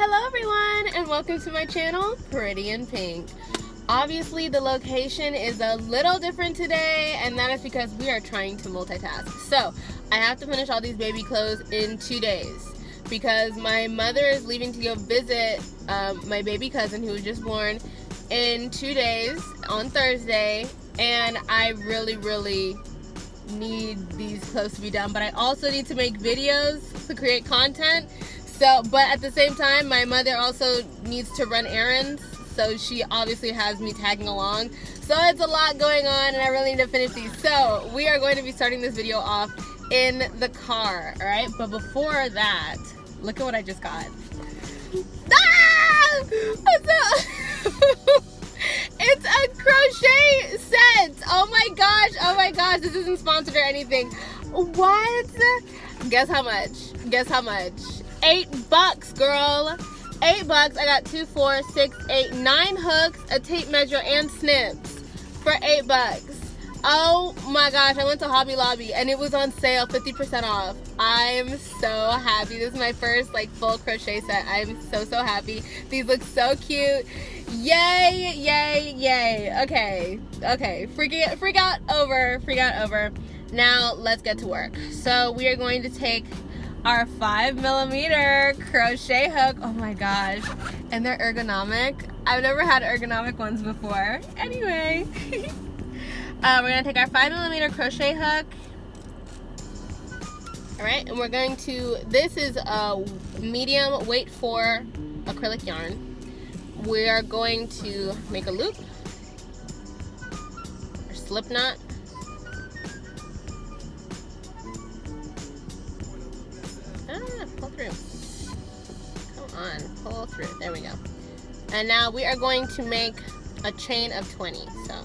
Hello everyone and welcome to my channel, Pretty in Pink. Obviously the location is a little different today, and that is because we are trying to multitask. So I have to finish all these baby clothes in 2 days because my mother is leaving to go visit my baby cousin who was just born in 2 days on Thursday, and I really need these clothes to be done, but I also need to make videos to create content. So, but at the same time, my mother also needs to run errands, so she obviously has me tagging along. So it's a lot going on, and I really need to finish these. So we are going to be starting this video off in the car, all right? But before that, look at what I just got. Ah! It's a crochet set. Oh my gosh, this isn't sponsored or anything. What? Guess how much? $8, girl. $8. I got 2, 4, 6, 8, 9 hooks, a tape measure, and snips for $8. Oh my gosh, I went to Hobby Lobby and it was on sale, 50% off. I'm so happy. This is my first like full crochet set. I'm so happy. These look so cute. Yay. Okay. Freak out over. Now let's get to work. So we are going to take our 5mm crochet hook. Oh my gosh, and they're ergonomic. I've never had ergonomic ones before. Anyway, we're gonna take our 5mm crochet hook. All right, and we're going to, this is a medium weight 4 acrylic yarn. We are going to make a loop or slip knot. Pull through. Come on, pull through. There we go. And now we are going to make a chain of 20. So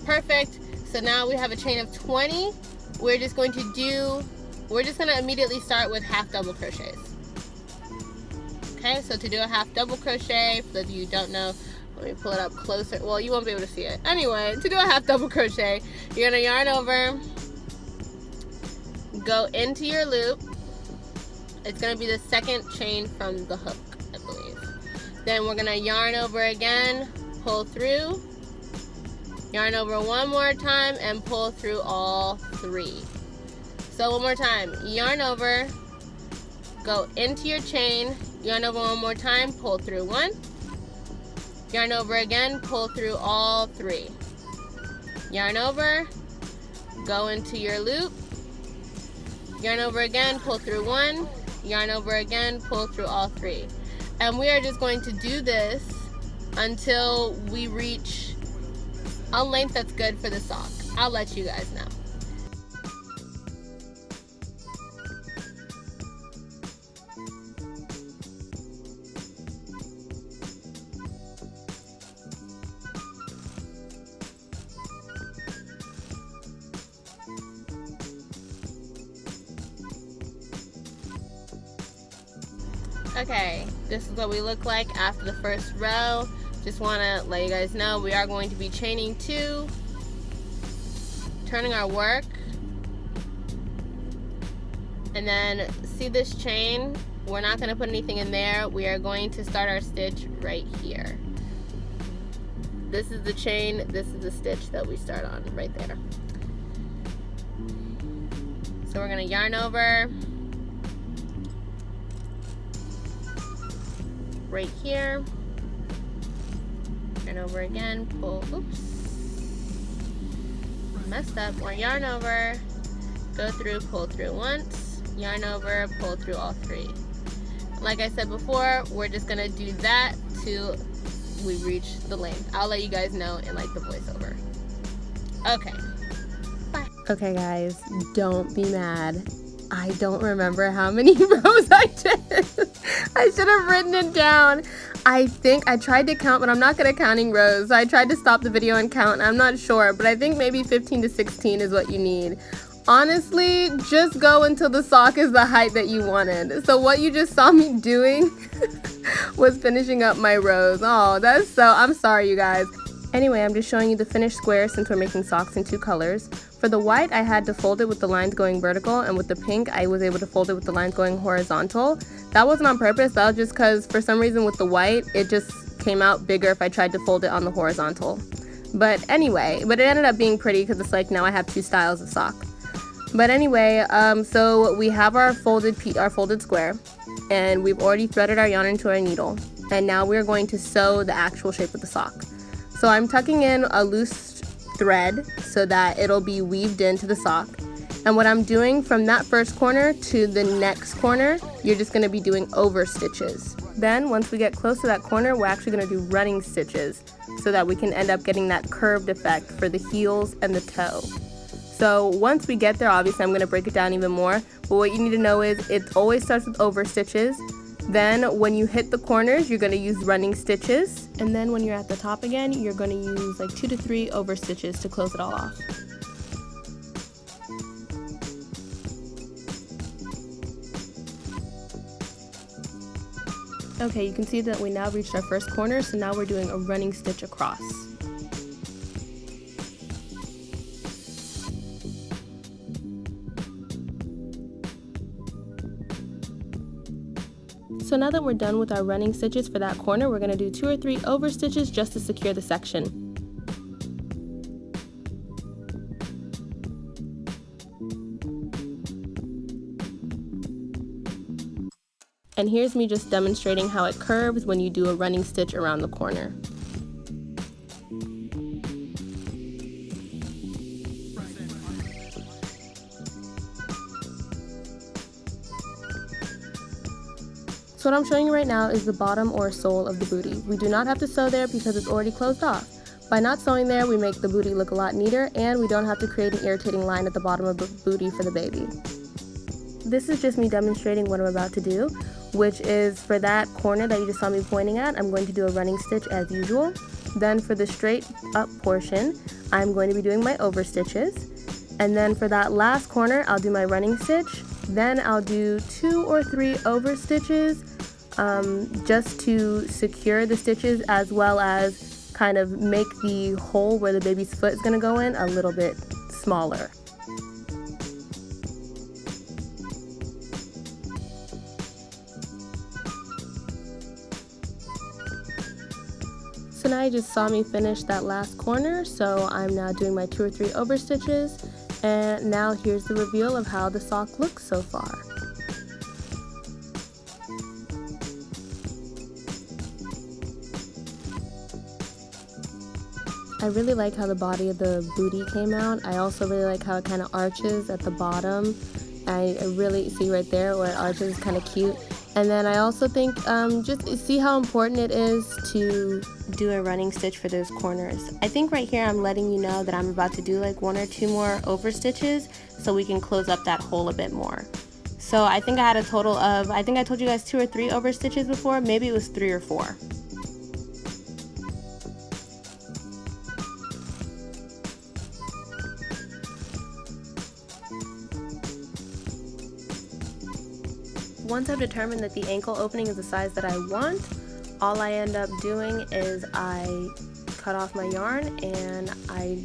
perfect. So now we have a chain of 20. We're just going to immediately start with half double crochets. Okay, so to do a half double crochet, for those of you who don't know, let me pull it up closer. Well, you won't be able to see it. Anyway, to do a half double crochet, you're gonna yarn over, go into your loop. It's gonna be the second chain from the hook, I believe. Then we're gonna yarn over again, pull through, yarn over one more time, and pull through all 3. So one more time, yarn over, go into your chain, yarn over one more time, pull through 1, yarn over again, pull through all 3, yarn over, go into your loop, yarn over again, pull through 1, yarn over again, pull through all 3. And we are just going to do this until we reach a length that's good for the sock. I'll let you guys know. Okay, this is what we look like after the first row. Just want to let you guys know we are going to be chaining 2, turning our work, and then see this chain, we're not going to put anything in there. We are going to start our stitch right here. This is the chain, this is the stitch that we start on right there. So we're going to yarn over right here, yarn over again, pull, oops, messed up, or yarn over, go through, pull through once, yarn over, pull through all 3. Like I said before, we're just gonna do that till we reach the length. I'll let you guys know in like the voiceover. Okay, bye. Okay guys, don't be mad. I don't remember how many rows I did. I should have written it down. I think I tried to count, but I'm not good at counting rows. So I tried to stop the video and count. I'm not sure, but I think maybe 15 to 16 is what you need. Honestly, just go until the sock is the height that you wanted. So what you just saw me doing was finishing up my rows. Oh, I'm sorry, you guys. Anyway, I'm just showing you the finished square since we're making socks in 2 colors. For the white, I had to fold it with the lines going vertical, and with the pink, I was able to fold it with the lines going horizontal. That wasn't on purpose, that was just because for some reason with the white, it just came out bigger if I tried to fold it on the horizontal. But anyway, it ended up being pretty because it's like now I have 2 styles of sock. But anyway, so we have our folded square, and we've already threaded our yarn into our needle. And now we're going to sew the actual shape of the sock. So I'm tucking in a loose thread so that it'll be weaved into the sock. And what I'm doing from that first corner to the next corner, you're just going to be doing over stitches. Then once we get close to that corner, we're actually going to do running stitches so that we can end up getting that curved effect for the heels and the toe. So once we get there, obviously I'm going to break it down even more, but what you need to know is it always starts with over stitches. Then when you hit the corners, you're going to use running stitches, and then when you're at the top again, you're going to use like 2 to 3 over stitches to close it all off. Okay, you can see that we now reached our first corner, so now we're doing a running stitch across. So now that we're done with our running stitches for that corner, we're going to do 2 or 3 over stitches just to secure the section. And here's me just demonstrating how it curves when you do a running stitch around the corner. So what I'm showing you right now is the bottom or sole of the booty. We do not have to sew there because it's already closed off. By not sewing there, we make the booty look a lot neater, and we don't have to create an irritating line at the bottom of the booty for the baby. This is just me demonstrating what I'm about to do, which is for that corner that you just saw me pointing at, I'm going to do a running stitch as usual. Then for the straight up portion, I'm going to be doing my over stitches. And then for that last corner, I'll do my running stitch. Then I'll do 2 or 3 over stitches just to secure the stitches, as well as kind of make the hole where the baby's foot is going to go in a little bit smaller. So now you just saw me finish that last corner, so I'm now doing my 2 or 3 over stitches, and now here's the reveal of how the sock looks so far. I really like how the body of the booty came out. I also really like how it kind of arches at the bottom. I really see right there where it arches is kind of cute. And then I also think just see how important it is to do a running stitch for those corners. I think right here I'm letting you know that I'm about to do like 1 or 2 more over stitches so we can close up that hole a bit more. So I think I had a total of, I think I told you guys 2 or 3 over stitches before, maybe it was 3 or 4. Once I've determined that the ankle opening is the size that I want, all I end up doing is I cut off my yarn and I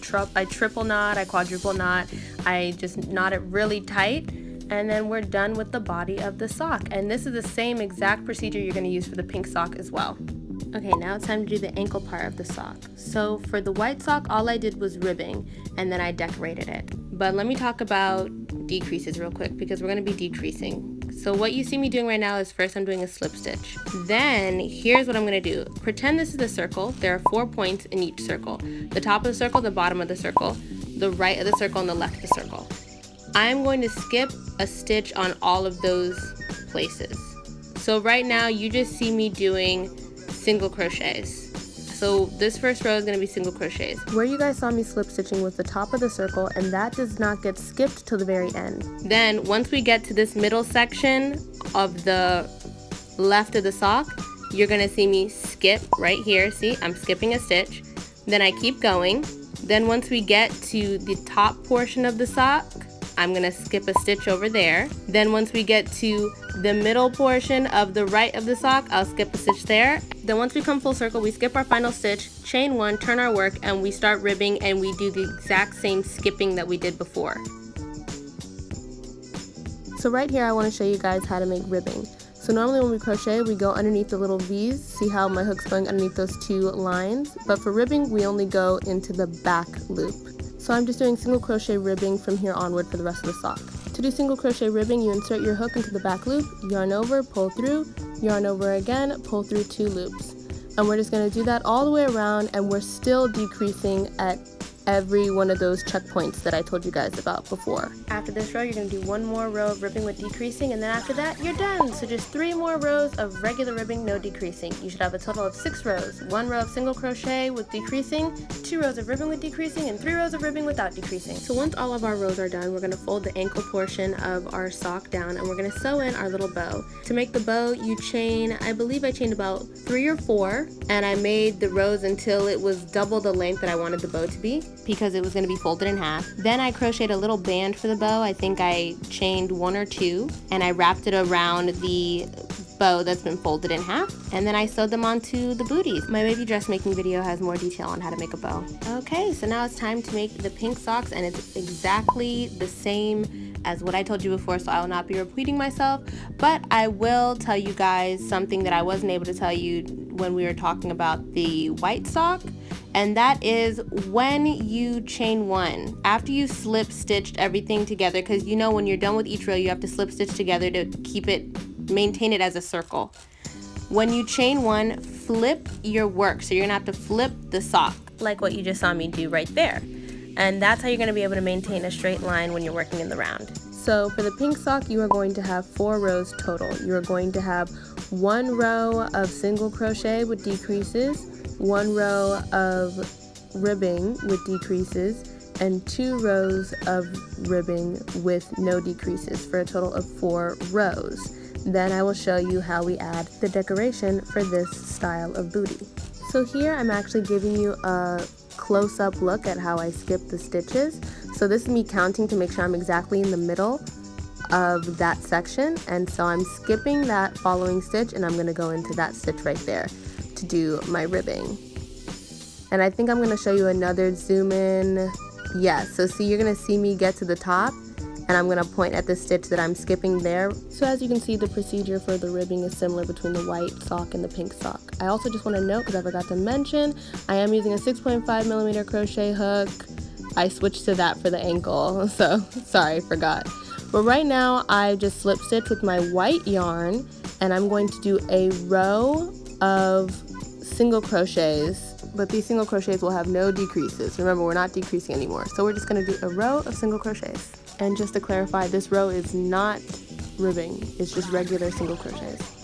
triple knot, I quadruple knot, I just knot it really tight, and then we're done with the body of the sock. And this is the same exact procedure you're going to use for the pink sock as well. Okay, now it's time to do the ankle part of the sock. So for the white sock, all I did was ribbing and then I decorated it. But let me talk about decreases real quick because we're going to be decreasing. So what you see me doing right now is first I'm doing a slip stitch. Then here's what I'm going to do. Pretend this is a circle. There are 4 points in each circle. The top of the circle, the bottom of the circle, the right of the circle, and the left of the circle. I'm going to skip a stitch on all of those places. So right now you just see me doing single crochets. So this first row is going to be single crochets. Where you guys saw me slip stitching was the top of the circle, and that does not get skipped till the very end. Then once we get to this middle section of the left of the sock, you're going to see me skip right here. See, I'm skipping a stitch. Then I keep going. Then once we get to the top portion of the sock, I'm going to skip a stitch over there. Then once we get to the middle portion of the right of the sock, I'll skip a stitch there. Then once we come full circle, we skip our final stitch, chain 1, turn our work, and we start ribbing, and we do the exact same skipping that we did before. So right here I want to show you guys how to make ribbing. So normally when we crochet, we go underneath the little V's. See how my hook's going underneath those 2 lines? But for ribbing, we only go into the back loop. So I'm just doing single crochet ribbing from here onward for the rest of the sock. To do single crochet ribbing, you insert your hook into the back loop, yarn over, pull through, yarn over again, pull through 2 loops. And we're just going to do that all the way around, and we're still decreasing at every one of those checkpoints that I told you guys about before. After this row, you're going to do 1 more row of ribbing with decreasing, and then after that, you're done. So just 3 more rows of regular ribbing, no decreasing. You should have a total of 6 rows. 1 row of single crochet with decreasing, 2 rows of ribbing with decreasing, and 3 rows of ribbing without decreasing. So once all of our rows are done, we're going to fold the ankle portion of our sock down, and we're going to sew in our little bow. To make the bow, you chain, I believe I chained about 3 or 4, and I made the rows until it was double the length that I wanted the bow to be, because it was going to be folded in half. Then I crocheted a little band for the bow. I think I chained 1 or 2, and I wrapped it around the bow that's been folded in half, and then I sewed them onto the booties. My baby dressmaking video has more detail on how to make a bow. Okay, so now it's time to make the pink socks, and it's exactly the same as what I told you before, so I will not be repeating myself, but I will tell you guys something that I wasn't able to tell you when we were talking about the white sock, and that is when you chain 1, after you slip stitched everything together, because you know when you're done with each row you have to slip stitch together to keep it, maintain it as a circle. When you chain 1, flip your work, so you're gonna have to flip the sock like what you just saw me do right there, and that's how you're gonna be able to maintain a straight line when you're working in the round. So for the pink sock, you are going to have 4 rows total. You are going to have 1 row of single crochet with decreases, 1 row of ribbing with decreases, and 2 rows of ribbing with no decreases for a total of 4 rows. Then I will show you how we add the decoration for this style of booty. So here I'm actually giving you a close-up look at how I skip the stitches. So this is me counting to make sure I'm exactly in the middle of that section, and so I'm skipping that following stitch and I'm going to go into that stitch right there to do my ribbing. And I think I'm going to show you another zoom in. Yeah, so see, you're going to see me get to the top, and I'm going to point at the stitch that I'm skipping there. So as you can see, the procedure for the ribbing is similar between the white sock and the pink sock. I also just want to note, because I forgot to mention, I am using a 6.5mm crochet hook. I switched to that for the ankle, so sorry, forgot. But right now I just slip stitch with my white yarn, and I'm going to do a row of single crochets, but these single crochets will have no decreases. Remember, we're not decreasing anymore, so we're just going to do a row of single crochets. And just to clarify, this row is not ribbing, it's just regular single crochets.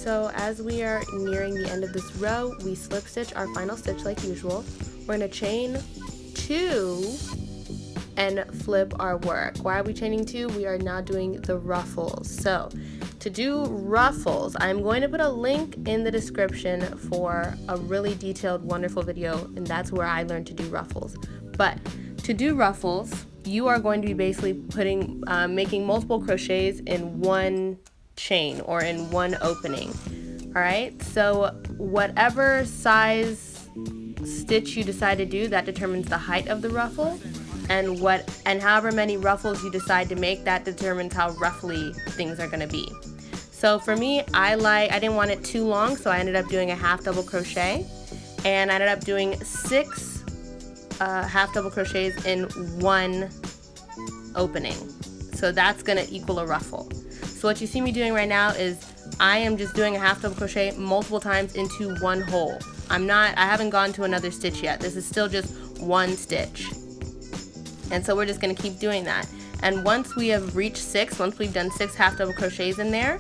So as we are nearing the end of this row, we slip stitch our final stitch like usual. We're going to chain 2 and flip our work. Why are we chaining 2? We are now doing the ruffles. So to do ruffles, I'm going to put a link in the description for a really detailed, wonderful video, and that's where I learned to do ruffles. But to do ruffles, you are going to be basically putting, making multiple crochets in one chain or in one opening. All right, so whatever size stitch you decide to do, that determines the height of the ruffle, and however many ruffles you decide to make, that determines how ruffly things are going to be. So for me, I didn't want it too long, so I ended up doing a half double crochet, and I ended up doing 6 half double crochets in one opening. So that's going to equal a ruffle. So what you see me doing right now is I am just doing a half double crochet multiple times into one hole. I haven't gone to another stitch yet. This is still just one stitch. And so we're just going to keep doing that. And once we have reached 6, once we've done 6 half double crochets in there,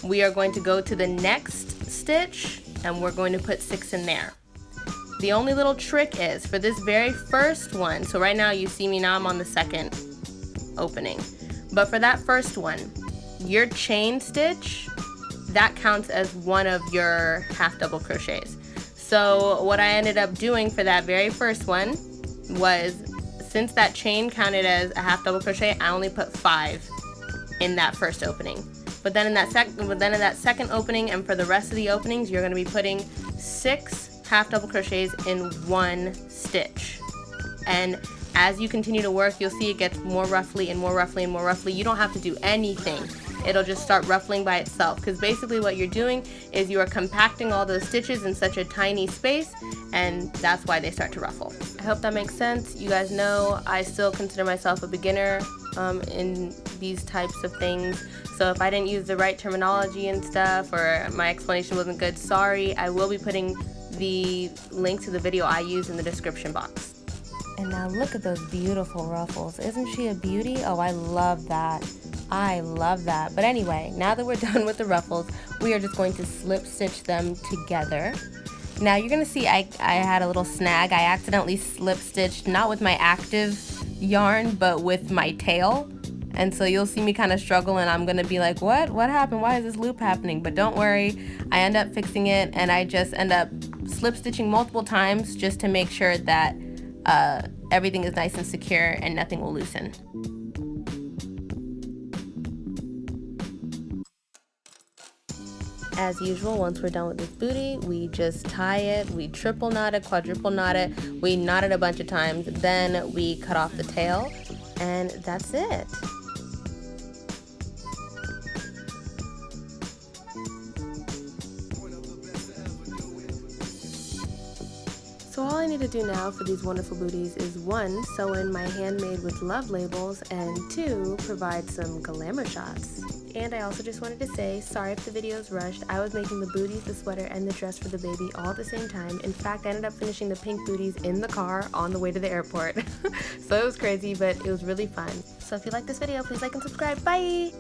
we are going to go to the next stitch and we're going to put 6 in there. The only little trick is for this very first one, so right now you see me now I'm on the second opening, but for that first one, your chain stitch, that counts as one of your half double crochets. So what I ended up doing for that very first one was, since that chain counted as a half double crochet, I only put 5 in that first opening. But then in that second opening and for the rest of the openings, you're going to be putting 6 half double crochets in one stitch. And as you continue to work, you'll see it gets more ruffly and more ruffly and more ruffly. You don't have to do anything. It'll just start ruffling by itself, because basically what you're doing is you are compacting all those stitches in such a tiny space, and that's why they start to ruffle. I hope that makes sense. You guys know I still consider myself a beginner in these types of things, so if I didn't use the right terminology and stuff, or my explanation wasn't good, sorry. I will be putting the link to the video I used in the description box. And now look at those beautiful ruffles. Isn't she a beauty? Oh, I love that. I love that. But anyway, now that we're done with the ruffles, we are just going to slip stitch them together. Now you're gonna see I had a little snag. I accidentally slip stitched, not with my active yarn, but with my tail. And so you'll see me kind of struggle, and I'm gonna be like, what happened? Why is this loop happening? But don't worry, I end up fixing it, and I just end up slip stitching multiple times just to make sure that everything is nice and secure and nothing will loosen. As usual, once we're done with this booty, we just tie it, we triple knot it, quadruple knot it, we knot it a bunch of times, then we cut off the tail, and that's it. So all I need to do now for these wonderful booties is 1, sew in my handmade with love labels, and 2, provide some glamour shots. And I also just wanted to say, sorry if the video's rushed. I was making the booties, the sweater, and the dress for the baby all at the same time. In fact, I ended up finishing the pink booties in the car on the way to the airport. So it was crazy, but it was really fun. So if you like this video, please like and subscribe. Bye!